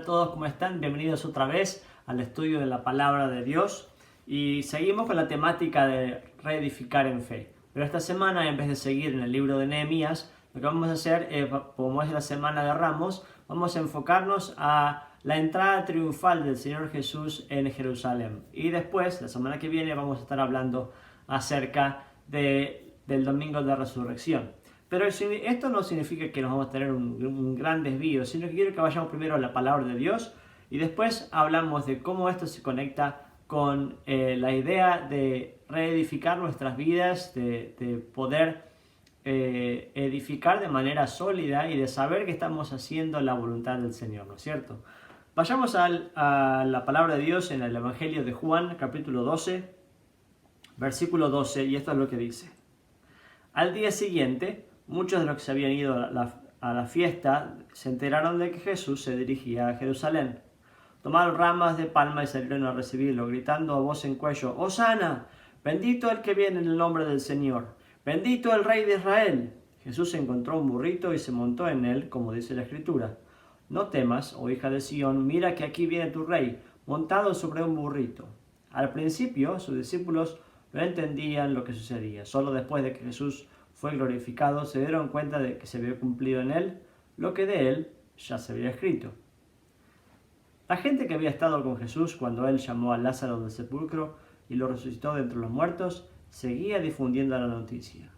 todos, ¿cómo están? Bienvenidos otra vez al estudio de la Palabra de Dios y seguimos con la temática de reedificar en fe. Pero esta semana, en vez de seguir en el libro de Nehemías, lo que vamos a hacer, como es la Semana de Ramos, vamos a enfocarnos a la entrada triunfal del Señor Jesús en Jerusalén. Y después, la semana que viene, vamos a estar hablando acerca del Domingo de Resurrección. Pero esto no significa que nos vamos a tener un gran desvío, sino que quiero que vayamos primero a la Palabra de Dios y después hablamos de cómo esto se conecta con la idea de reedificar nuestras vidas, de poder edificar de manera sólida y de saber que estamos haciendo la voluntad del Señor, ¿no es cierto? Vayamos a la Palabra de Dios en el Evangelio de Juan, capítulo 12, versículo 12, y esto es lo que dice. Al día siguiente, muchos de los que se habían ido a la fiesta se enteraron de que Jesús se dirigía a Jerusalén. Tomaron ramas de palma y salieron a recibirlo, gritando a voz en cuello: ¡Hosana! ¡Bendito el que viene en el nombre del Señor! ¡Bendito el Rey de Israel! Jesús encontró un burrito y se montó en él, como dice la Escritura. No temas, oh hija de Sión, mira que aquí viene tu rey, montado sobre un burrito. Al principio, sus discípulos no entendían lo que sucedía. Solo después de que Jesús fue glorificado, se dieron cuenta de que se había cumplido en él lo que de él ya se había escrito. La gente que había estado con Jesús cuando él llamó a Lázaro del sepulcro y lo resucitó de entre los muertos, seguía difundiendo la noticia.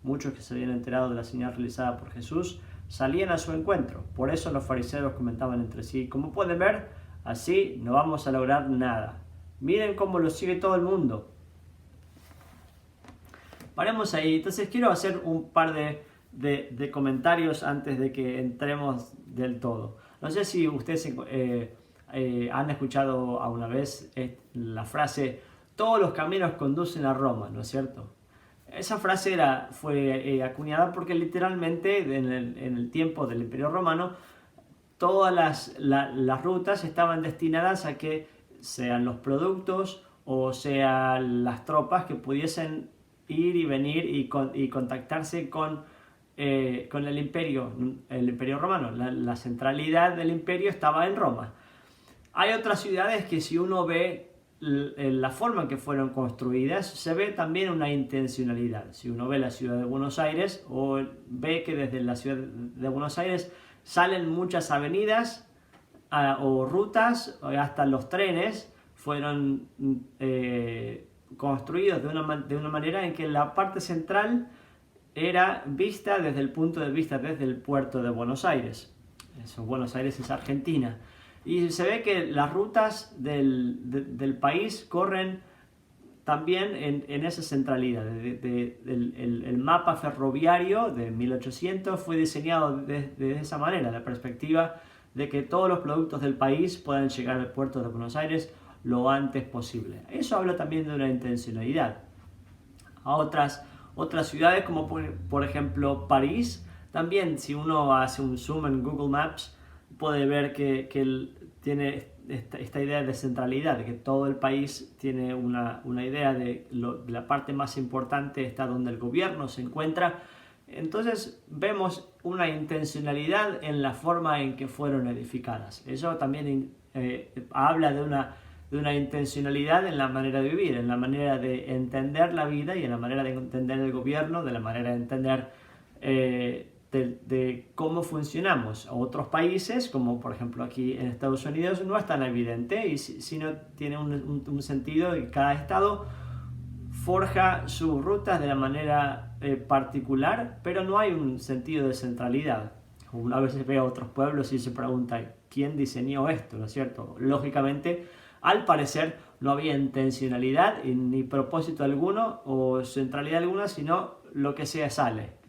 Muchos que se habían enterado de la señal realizada por Jesús salían a su encuentro. Por eso los fariseos comentaban entre sí: como pueden ver, así no vamos a lograr nada. Miren cómo lo sigue todo el mundo. Paremos ahí. Entonces quiero hacer un par de comentarios antes de que entremos del todo. No sé si ustedes han escuchado alguna vez la frase: todos los caminos conducen a Roma, ¿no es cierto? Esa frase fue acuñada porque literalmente en el tiempo del Imperio Romano todas las rutas estaban destinadas a que sean los productos o sean las tropas que pudiesen ir y venir y contactarse con el imperio romano. La centralidad del imperio estaba en Roma. Hay otras ciudades que, si uno ve la forma en que fueron construidas, se ve también una intencionalidad. Si uno ve la ciudad de Buenos Aires, o ve que desde la ciudad de Buenos Aires salen muchas avenidas o rutas, hasta los trenes fueron construidos de una manera en que la parte central era vista desde el punto de vista desde el puerto de Buenos Aires. Eso, Buenos Aires es Argentina. Y se ve que las rutas del país corren también en esa centralidad. El mapa ferroviario de 1800 fue diseñado de esa manera, la perspectiva de que todos los productos del país puedan llegar al puerto de Buenos Aires lo antes posible. Eso habla también de una intencionalidad. A otras ciudades, como por ejemplo París, también, si uno hace un zoom en Google Maps, puede ver que tiene esta idea de centralidad, de que todo el país tiene una idea de la parte más importante está donde el gobierno se encuentra. Entonces vemos una intencionalidad en la forma en que fueron edificadas. Eso también habla de una intencionalidad en la manera de vivir, en la manera de entender la vida y en la manera de entender el gobierno, de la manera de entender de cómo funcionamos. Otros países, como por ejemplo aquí en Estados Unidos, no es tan evidente, y sino tiene un sentido de que cada estado forja sus rutas de la manera particular, pero no hay un sentido de centralidad. Una vez ve a otros pueblos y se pregunta: ¿quién diseñó esto? ¿No es cierto? Lógicamente, al parecer no había intencionalidad ni propósito alguno o centralidad alguna, sino lo que sea sale.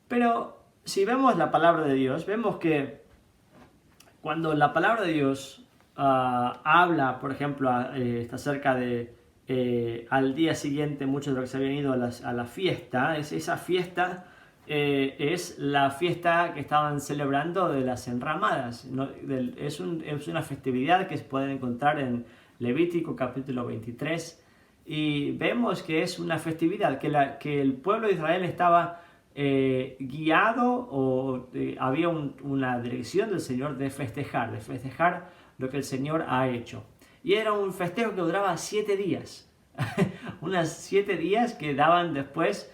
Pero si vemos la palabra de Dios, vemos que cuando la palabra de Dios habla, por ejemplo, está acerca de al día siguiente muchos de los que se habían ido a la fiesta, esa fiesta es la fiesta que estaban celebrando de las enramadas, ¿no? Es una festividad que se puede encontrar en Levítico capítulo 23, y vemos que es una festividad que el pueblo de Israel estaba guiado o había una dirección del Señor de festejar lo que el Señor ha hecho. Y era un festejo que duraba 7 días. Unas 7 días que daban después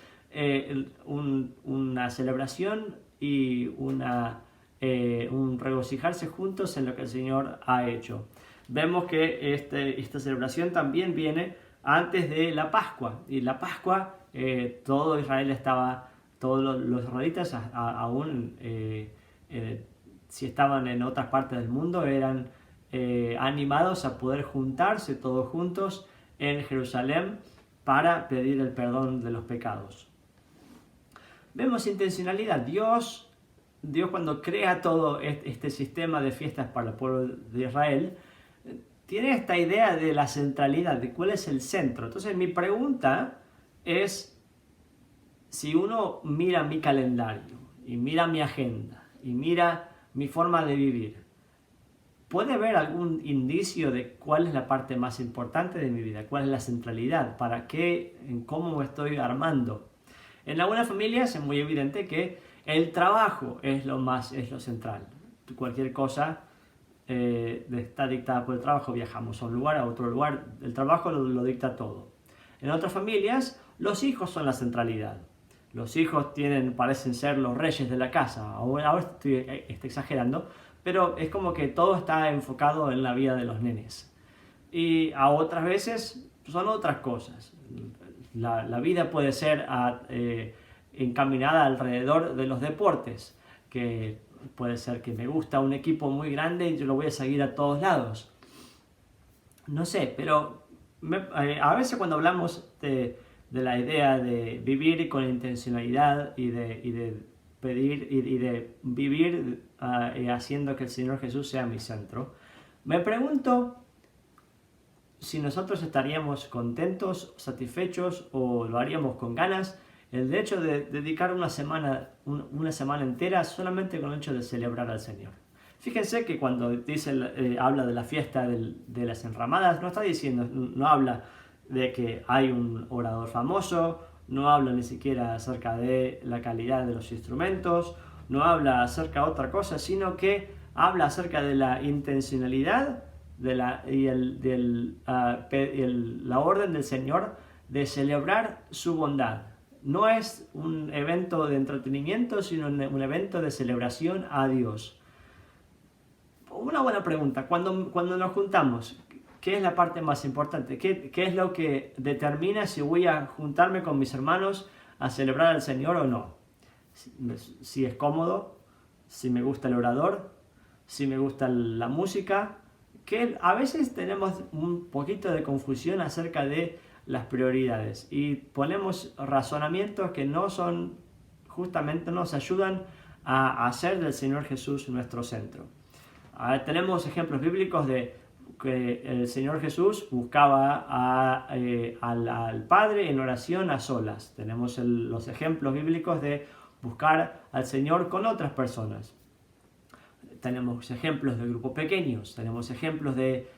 una celebración y un regocijarse juntos en lo que el Señor ha hecho. Vemos que esta celebración también viene antes de la Pascua. Y la Pascua, todo Israel estaba, todos los israelitas aún, si estaban en otras partes del mundo, eran animados a poder juntarse todos juntos en Jerusalén para pedir el perdón de los pecados. Vemos intencionalidad. Dios cuando crea todo este sistema de fiestas para el pueblo de Israel, tiene esta idea de la centralidad, de cuál es el centro. Entonces mi pregunta es, si uno mira mi calendario y mira mi agenda y mira mi forma de vivir, ¿puede ver algún indicio de cuál es la parte más importante de mi vida? ¿Cuál es la centralidad? ¿Para qué? ¿En cómo me estoy armando? En algunas familias es muy evidente que el trabajo es lo central. Cualquier cosa está dictada por el trabajo. Viajamos a un lugar, a otro lugar. El trabajo lo dicta todo. En otras familias, los hijos son la centralidad. Los hijos parecen ser los reyes de la casa. Ahora estoy exagerando, pero es como que todo está enfocado en la vida de los nenes. Y a otras veces son otras cosas. La vida puede ser encaminada alrededor de los deportes, que puede ser que me gusta un equipo muy grande y yo lo voy a seguir a todos lados. No sé, pero a veces cuando hablamos de la idea de vivir con intencionalidad y de pedir y de vivir haciendo que el Señor Jesús sea mi centro, me pregunto si nosotros estaríamos contentos, satisfechos o lo haríamos con ganas el hecho de dedicar una semana entera solamente con el hecho de celebrar al Señor. Fíjense que cuando habla de la fiesta de las enramadas, no habla de que hay un orador famoso, no habla ni siquiera acerca de la calidad de los instrumentos, no habla acerca de otra cosa, sino que habla acerca de la intencionalidad la orden del Señor de celebrar su bondad. No es un evento de entretenimiento, sino un evento de celebración a Dios. Una buena pregunta, cuando nos juntamos, ¿qué es la parte más importante? ¿Qué es lo que determina si voy a juntarme con mis hermanos a celebrar al Señor o no? Si es cómodo, si me gusta el orador, si me gusta la música, que a veces tenemos un poquito de confusión acerca de las prioridades y ponemos razonamientos que justamente nos ayudan a hacer del Señor Jesús nuestro centro. Tenemos ejemplos bíblicos de que el Señor Jesús buscaba al Padre en oración a solas. Tenemos los ejemplos bíblicos de buscar al Señor con otras personas. Tenemos ejemplos de grupos pequeños, tenemos ejemplos de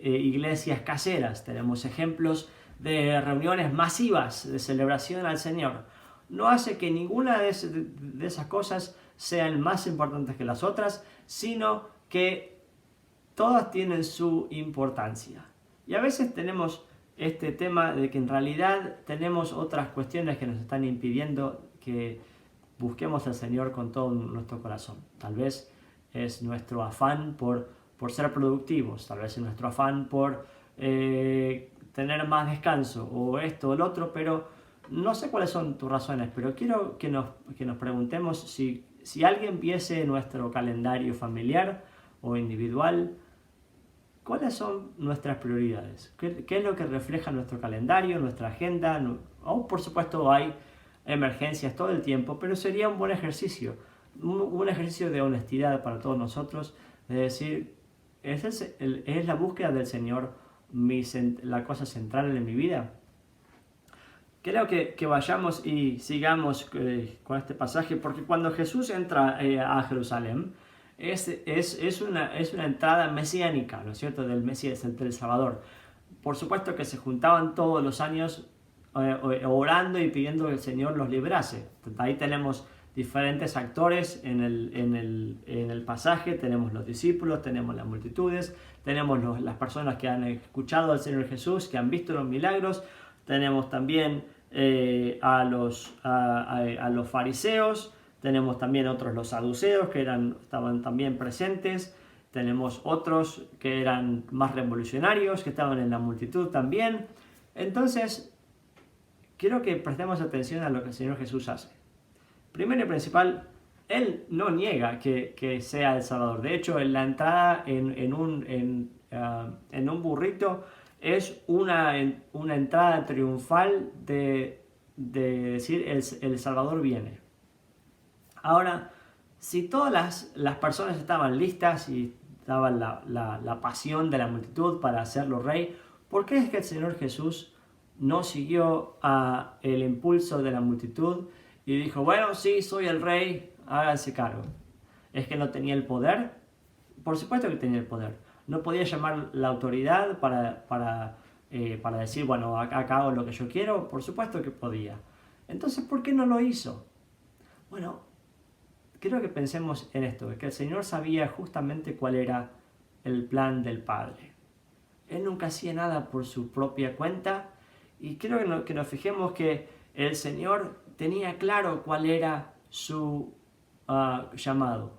iglesias caseras, tenemos ejemplos de reuniones masivas de celebración al Señor. No hace que ninguna de esas cosas sean más importantes que las otras, sino que todas tienen su importancia. Y a veces tenemos este tema de que en realidad tenemos otras cuestiones que nos están impidiendo que busquemos al Señor con todo nuestro corazón. Tal vez es nuestro afán por ser productivos, tal vez es nuestro afán por tener más descanso o esto o el otro, pero no sé cuáles son tus razones, pero quiero que nos preguntemos si alguien viese nuestro calendario familiar o individual, ¿cuáles son nuestras prioridades? ¿Qué es lo que refleja nuestro calendario, nuestra agenda? Por supuesto hay emergencias todo el tiempo, pero sería un buen ejercicio, un ejercicio de honestidad para todos nosotros, de decir, ¿es la búsqueda del Señor la cosa central en mi vida? Creo que vayamos y sigamos con este pasaje, porque cuando Jesús entra a Jerusalén, es una entrada mesiánica, ¿no es cierto?, del Mesías, del Salvador. Por supuesto que se juntaban todos los años orando y pidiendo que el Señor los librase. Ahí tenemos diferentes actores en el pasaje. Tenemos los discípulos, tenemos las multitudes, tenemos las personas que han escuchado al Señor Jesús, que han visto los milagros. Tenemos también a los fariseos, tenemos también otros, los saduceos, que estaban también presentes. Tenemos otros que eran más revolucionarios, que estaban en la multitud también. Entonces, quiero que prestemos atención a lo que el Señor Jesús hace. Primero y principal, Él no niega que sea el Salvador. De hecho, en la entrada en un burrito es una entrada triunfal de decir el Salvador viene. Ahora, si todas las personas estaban listas y estaba la pasión de la multitud para hacerlo rey, ¿por qué es que el Señor Jesús no siguió el impulso de la multitud y dijo, bueno, sí, soy el rey, háganse cargo? ¿Es que no tenía el poder? Por supuesto que tenía el poder. No podía llamar la autoridad para decir, bueno, acá hago lo que yo quiero. Por supuesto que podía. Entonces, ¿por qué no lo hizo? Bueno, quiero que pensemos en esto, que el Señor sabía justamente cuál era el plan del Padre. Él nunca hacía nada por su propia cuenta, y quiero que nos fijemos que el Señor tenía claro cuál era su llamado,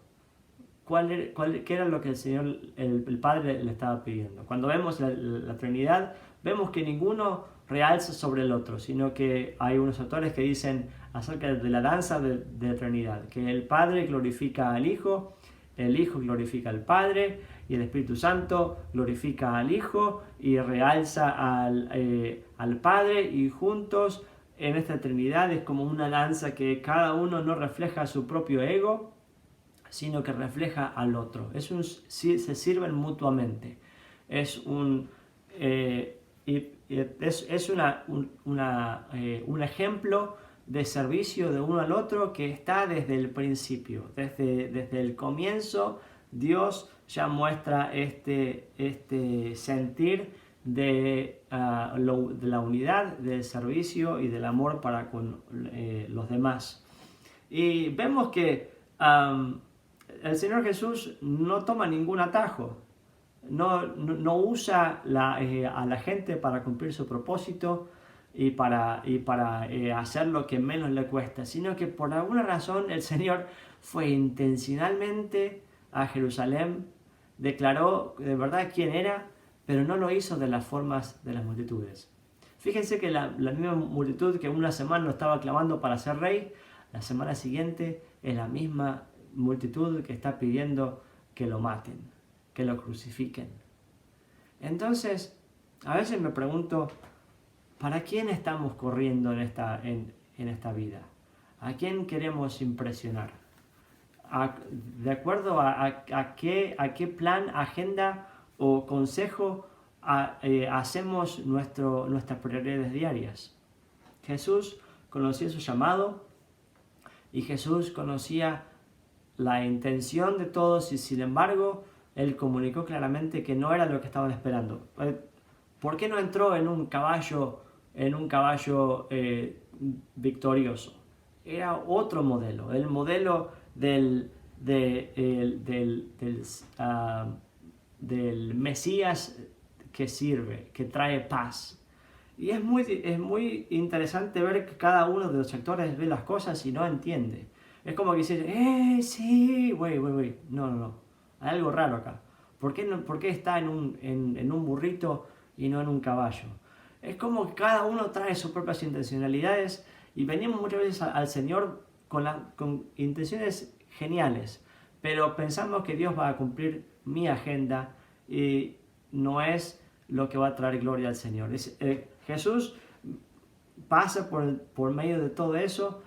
qué era lo que el Señor, el Padre le estaba pidiendo. Cuando vemos la Trinidad, vemos que ninguno realza sobre el otro, sino que hay unos autores que dicen acerca de la danza de la Trinidad, que el Padre glorifica al Hijo, el Hijo glorifica al Padre, y el Espíritu Santo glorifica al Hijo y realza al Padre, y juntos en esta Trinidad es como una danza que cada uno no refleja su propio ego, sino que refleja al otro. Se sirven mutuamente. Es un ejemplo de servicio de uno al otro que está desde el principio, desde el comienzo. Dios ya muestra este sentir de la unidad, del servicio y del amor para con los demás. Y vemos que el Señor Jesús no toma ningún atajo, no usa a la gente para cumplir su propósito y para hacer lo que menos le cuesta, sino que por alguna razón el Señor fue intencionalmente a Jerusalén, declaró de verdad quién era, pero no lo hizo de las formas de las multitudes. Fíjense que la misma multitud que una semana lo estaba clamando para ser rey, la semana siguiente es la misma multitud que está pidiendo que lo maten, que lo crucifiquen. Entonces, a veces me pregunto, ¿para quién estamos corriendo en esta vida? ¿A quién queremos impresionar? ¿De acuerdo a qué plan, agenda o consejo hacemos nuestras prioridades diarias? Jesús conocía su llamado y Jesús conocía la intención de todos, y sin embargo Él comunicó claramente que no era lo que estaban esperando. ¿Por qué no entró en un caballo victorioso? Era otro modelo, el modelo del Mesías que sirve, que trae paz. Y es muy interesante ver que cada uno de los actores ve las cosas y no entiende. Es como que dice, sí, güey, no, hay algo raro acá. ¿Por qué está en un burrito y no en un caballo? Es como que cada uno trae sus propias intencionalidades, y venimos muchas veces al Señor con intenciones geniales, pero pensamos que Dios va a cumplir mi agenda y no es lo que va a traer gloria al Señor. Jesús pasa por medio de todo eso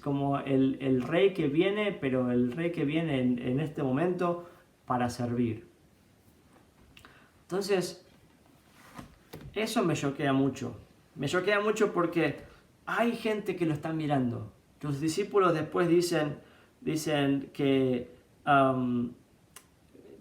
como el rey que viene, pero el rey que viene en este momento para servir. Entonces, eso me choquea mucho. Me choquea mucho porque hay gente que lo está mirando. Los discípulos después dicen que, en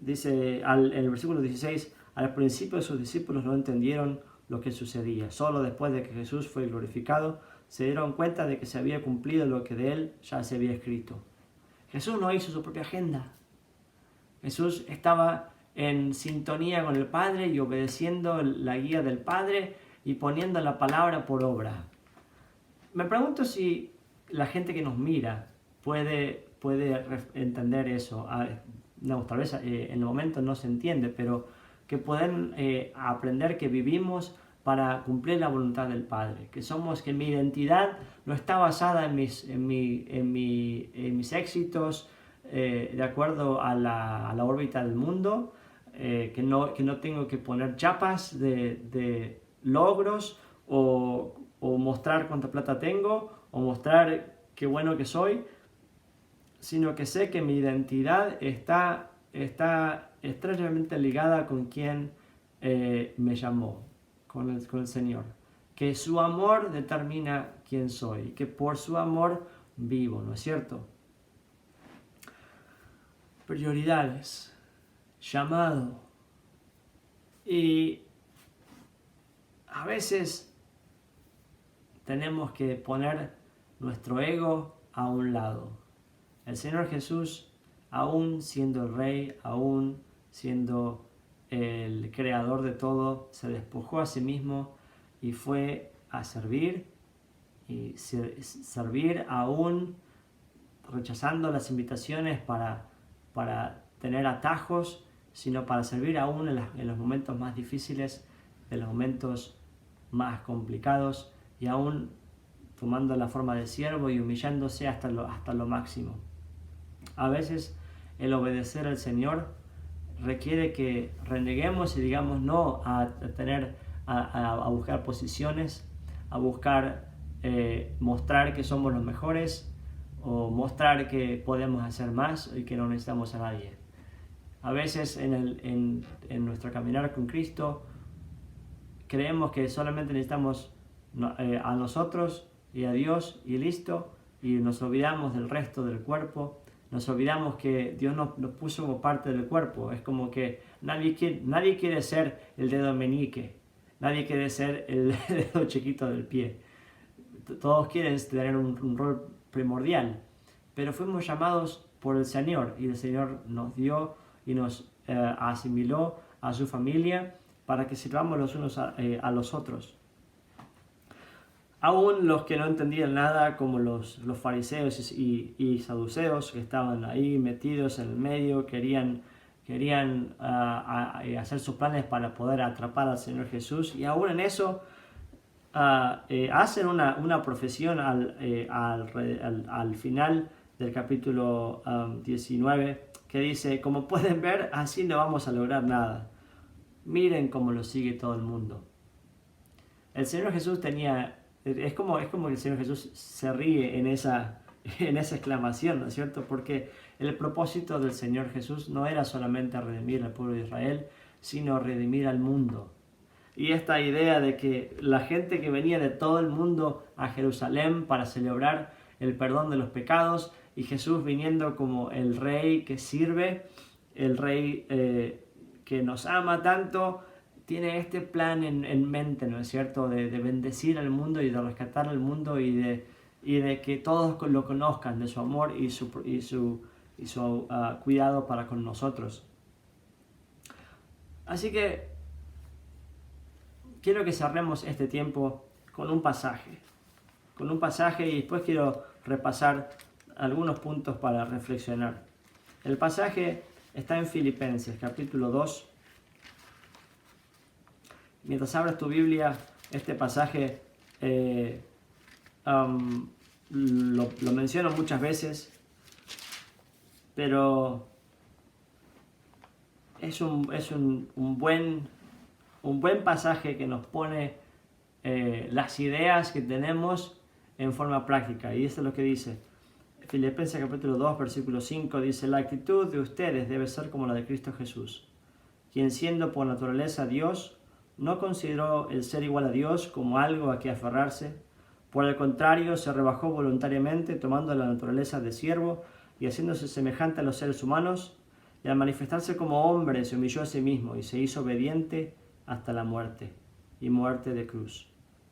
el versículo 16, al principio sus discípulos no entendieron lo que sucedía. Solo después de que Jesús fue glorificado, se dieron cuenta de que se había cumplido lo que de él ya se había escrito. Jesús no hizo su propia agenda. Jesús estaba en sintonía con el Padre y obedeciendo la guía del Padre y poniendo la palabra por obra. Me pregunto si la gente que nos mira puede entender eso. No, tal vez en el momento no se entiende, pero que pueden aprender que vivimos para cumplir la voluntad del Padre, que mi identidad no está basada en mis éxitos de acuerdo a la órbita del mundo, que no tengo que poner chapas de logros o mostrar cuánta plata tengo o mostrar qué bueno que soy, sino que sé que mi identidad está estrechamente ligada con quien me llamó, con el Señor. Que su amor determina quién soy, que por su amor vivo, ¿no es cierto? Prioridades, llamado. Y a veces tenemos que poner nuestro ego a un lado. El Señor Jesús, aún siendo el Rey, aún siendo el creador de todo, se despojó a sí mismo y fue a servir, y servir aún rechazando las invitaciones para tener atajos, sino para servir aún en los momentos más difíciles, en los momentos más complicados, y aún tomando la forma de siervo y humillándose hasta lo máximo. A veces el obedecer al Señor requiere que reneguemos y digamos no a buscar posiciones, a buscar mostrar que somos los mejores o mostrar que podemos hacer más y que no necesitamos a nadie. A veces en nuestro caminar con Cristo creemos que solamente necesitamos a nosotros y a Dios y listo, y nos olvidamos del resto del cuerpo. Nos olvidamos que Dios nos puso como parte del cuerpo. Es como que nadie quiere ser el dedo meñique, nadie quiere ser el dedo chiquito del pie. Todos quieren tener un rol primordial, pero fuimos llamados por el Señor, y el Señor nos dio y nos asimiló a su familia para que sirvamos los unos a los otros. Aún los que no entendían nada, como los fariseos y saduceos, que estaban ahí metidos en el medio, querían hacer sus planes para poder atrapar al Señor Jesús, y aún en eso hacen una profesión al final del capítulo 19, que dice: como pueden ver, así no vamos a lograr nada. Miren cómo lo sigue todo el mundo. El Señor Jesús es como que el Señor Jesús se ríe en esa exclamación, ¿no es cierto? Porque el propósito del Señor Jesús no era solamente redimir al pueblo de Israel, sino redimir al mundo. Y esta idea de que la gente que venía de todo el mundo a Jerusalén para celebrar el perdón de los pecados, y Jesús viniendo como el Rey que sirve, el Rey que nos ama tanto, tiene este plan en mente, ¿no es cierto?, de bendecir al mundo y de rescatar al mundo y de que todos lo conozcan, de su amor y su cuidado para con nosotros. Así que quiero que cerremos este tiempo con un pasaje, y después quiero repasar algunos puntos para reflexionar. El pasaje está en Filipenses, capítulo 2. Mientras abras tu Biblia, este pasaje lo menciono muchas veces, pero es un buen pasaje que nos pone las ideas que tenemos en forma práctica. Y esto es lo que dice Filipenses capítulo 2, versículo 5, dice: la actitud de ustedes debe ser como la de Cristo Jesús, quien siendo por naturaleza Dios, no consideró el ser igual a Dios como algo a que aferrarse. Por el contrario, se rebajó voluntariamente, tomando la naturaleza de siervo y haciéndose semejante a los seres humanos, y al manifestarse como hombre se humilló a sí mismo y se hizo obediente hasta la muerte, y muerte de cruz.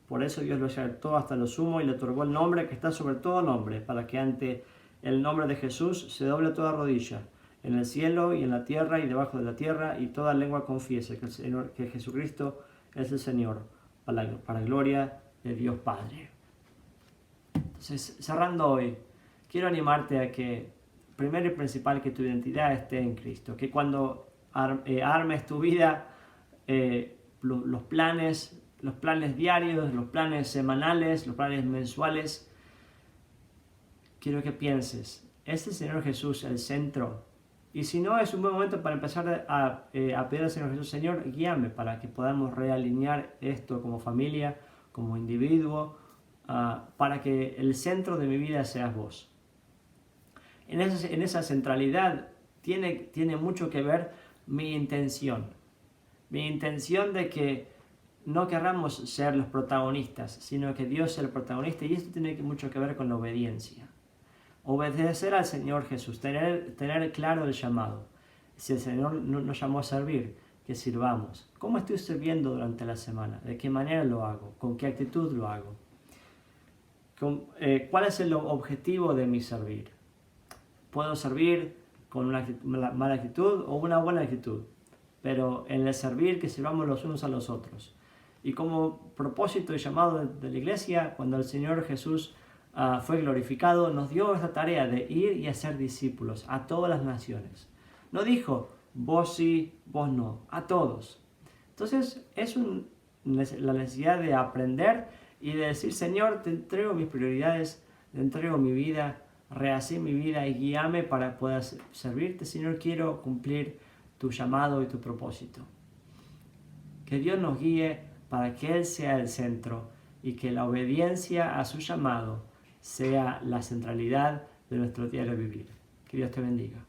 Por eso Dios lo exaltó hasta lo sumo y le otorgó el nombre que está sobre todo nombre, para que ante el nombre de Jesús se doble toda rodilla, en el cielo y en la tierra y debajo de la tierra, y toda lengua confiese que Jesucristo es el Señor, para gloria de Dios Padre. Entonces, cerrando hoy, quiero animarte a que, primero y principal, que tu identidad esté en Cristo, que cuando armes tu vida, los planes diarios, los planes semanales, los planes mensuales, quiero que pienses, ¿es el Señor Jesús el centro? Y si no, es un buen momento para empezar a pedir al Señor Jesús: Señor, guíame para que podamos realinear esto como familia, como individuo, para que el centro de mi vida seas vos. En esa centralidad tiene mucho que ver mi intención de que no querramos ser los protagonistas, sino que Dios sea el protagonista, y esto tiene mucho que ver con la obediencia. Obedecer al Señor Jesús, tener claro el llamado. Si el Señor nos llamó a servir, que sirvamos. ¿Cómo estoy sirviendo durante la semana? ¿De qué manera lo hago? ¿Con qué actitud lo hago? ¿Cuál es el objetivo de mi servir? ¿Puedo servir con una mala actitud o una buena actitud? Pero en el servir, que sirvamos los unos a los otros. Y como propósito y llamado de la iglesia, cuando el Señor Jesús fue glorificado, nos dio esta tarea de ir y hacer discípulos a todas las naciones. No dijo, vos sí, vos no, a todos. Entonces es la necesidad de aprender y de decir: Señor, te entrego mis prioridades, te entrego mi vida, rehacé mi vida y guíame para poder servirte. Señor, quiero cumplir tu llamado y tu propósito. Que Dios nos guíe para que Él sea el centro y que la obediencia a su llamado sea la centralidad de nuestro diario vivir. Que Dios te bendiga.